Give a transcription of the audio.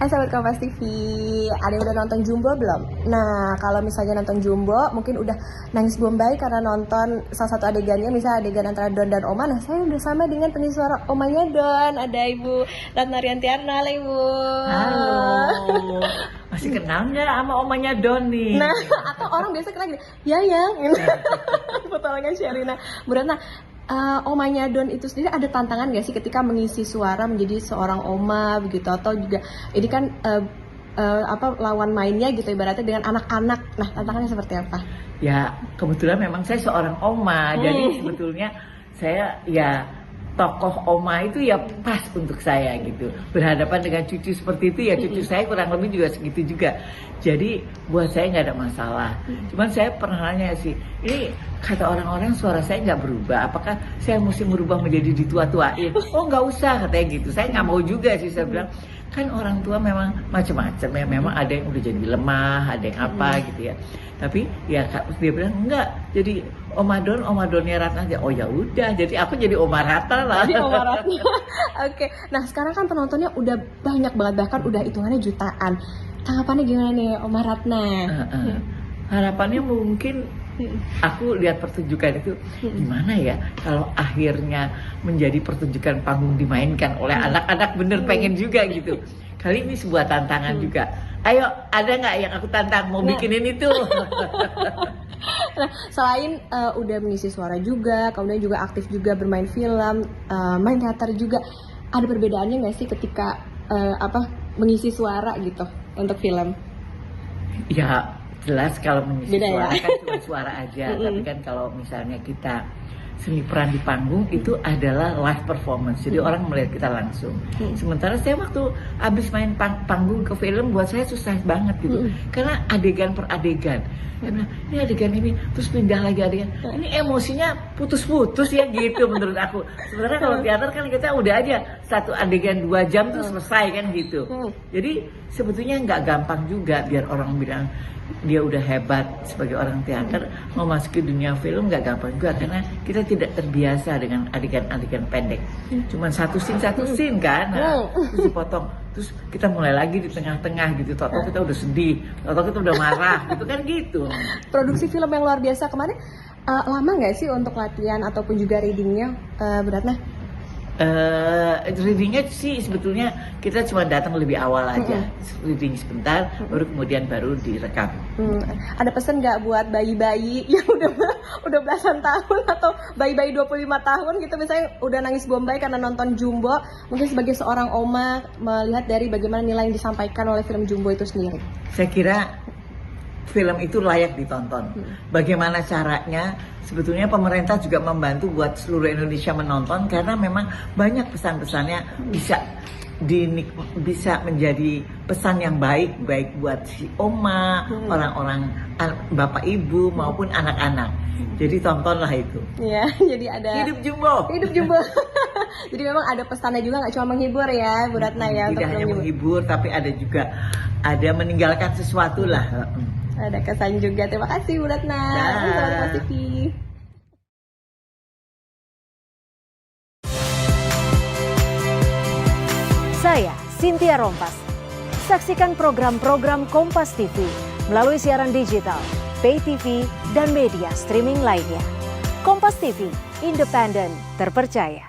Sahabat Kompas TV, ada yang udah nonton Jumbo belum? Nah, kalau misalnya nonton Jumbo, mungkin udah nangis bombay karena nonton salah satu adegannya, misalnya adegan antara Don dan Oma. Nah, saya udah sama dengan pengisi suara omanya Don, ada Ibu Ratna Riantiarna. Halo Ibu. Halo, masih kenal nggak sama omanya Don nih? Nah, atau orang biasa kenal gini, Yayang, petualangan Sherina. Bu Ratna, omanya Don itu sendiri ada tantangan nggak sih ketika mengisi suara menjadi seorang oma begitu, atau juga ini kan lawan mainnya gitu ibaratnya dengan anak-anak. Nah, tantangannya seperti apa? Ya kebetulan memang saya seorang oma, jadi sebetulnya saya ya tokoh oma itu ya pas untuk saya gitu. Berhadapan dengan cucu seperti itu ya cucu saya kurang lebih juga segitu juga. Jadi buat saya nggak ada masalah. Cuman saya pernah nanya sih, ini kata orang-orang suara saya nggak berubah, apakah saya mesti merubah menjadi ditua-tuain? Oh nggak usah katanya gitu. Saya nggak mau juga sih, saya bilang kan orang tua memang macam-macam ya. Memang ada yang udah jadi lemah, ada yang apa gitu ya. Tapi ya dia bilang enggak, jadi Oma Donnya Ratna aja. Oh ya udah, jadi aku jadi Oma Ratna lah. Jadi Oma Ratna. Oke. Nah, sekarang kan penontonnya udah banyak banget, bahkan udah hitungannya jutaan. Tanggapannya gimana nih Oma Ratna? Harapannya mungkin aku lihat pertunjukan itu gimana ya kalau akhirnya menjadi pertunjukan panggung dimainkan oleh anak-anak, bener pengen juga gitu. Kali ini sebuah tantangan juga. Ayo, ada nggak yang aku tantang mau bikinin itu? Nah, selain udah mengisi suara juga, kemudian juga aktif juga bermain film, main teater juga. Ada perbedaannya nggak sih ketika mengisi suara gitu untuk film? Ya jelas kalau mengisi Beda suara ya? kan cuma suara aja. Tapi kan kalau misalnya kita seni peran di panggung itu adalah live performance, jadi orang melihat kita langsung. Sementara saya waktu habis main panggung ke film, buat saya susah banget gitu, karena adegan per adegan. Saya bilang, ini adegan ini, terus pindah lagi adegan. Ini emosinya putus-putus ya gitu menurut aku. Sebenarnya kalau teater kan kita udah aja satu adegan 2 jam tuh selesai kan gitu. Jadi sebetulnya nggak gampang juga biar orang bilang dia udah hebat sebagai orang teater, mau masuk ke dunia film nggak gampang juga karena kita tidak terbiasa dengan adegan-adegan pendek. Cuman satu scene kan, terus dipotong, terus kita mulai lagi di tengah-tengah gitu. Toto kita udah sedih, Toto kita udah marah, gitu kan gitu. Produksi film yang luar biasa kemarin, lama nggak sih untuk latihan ataupun juga readingnya, Bu Ratna? Readingnya sih sebetulnya kita cuma datang lebih awal aja, reading sebentar, baru direkam. Ada pesan nggak buat bayi-bayi yang udah belasan tahun atau bayi-bayi 25 tahun gitu, misalnya udah nangis bombay karena nonton Jumbo, mungkin sebagai seorang oma melihat dari bagaimana nilai yang disampaikan oleh film Jumbo itu sendiri? Saya kira film itu layak ditonton. Bagaimana caranya? Sebetulnya pemerintah juga membantu buat seluruh Indonesia menonton karena memang banyak pesan-pesannya bisa menjadi pesan yang baik buat si oma, orang-orang bapak ibu maupun anak-anak. Jadi tontonlah itu. Iya, jadi ada Hidup Jumbo. Hidup Jumbo. Jadi memang ada pesannya juga, nggak cuma menghibur ya, Bu Ratna ya. Tidak hanya menghibur, tapi ada meninggalkan sesuatu lah. Ada kesan juga. Terima kasih Bu Ratna. Sahabat Kompas TV. Saya Cynthia Rompas. Saksikan program-program Kompas TV melalui siaran digital, pay TV, dan media streaming lainnya. Kompas TV, independen, terpercaya.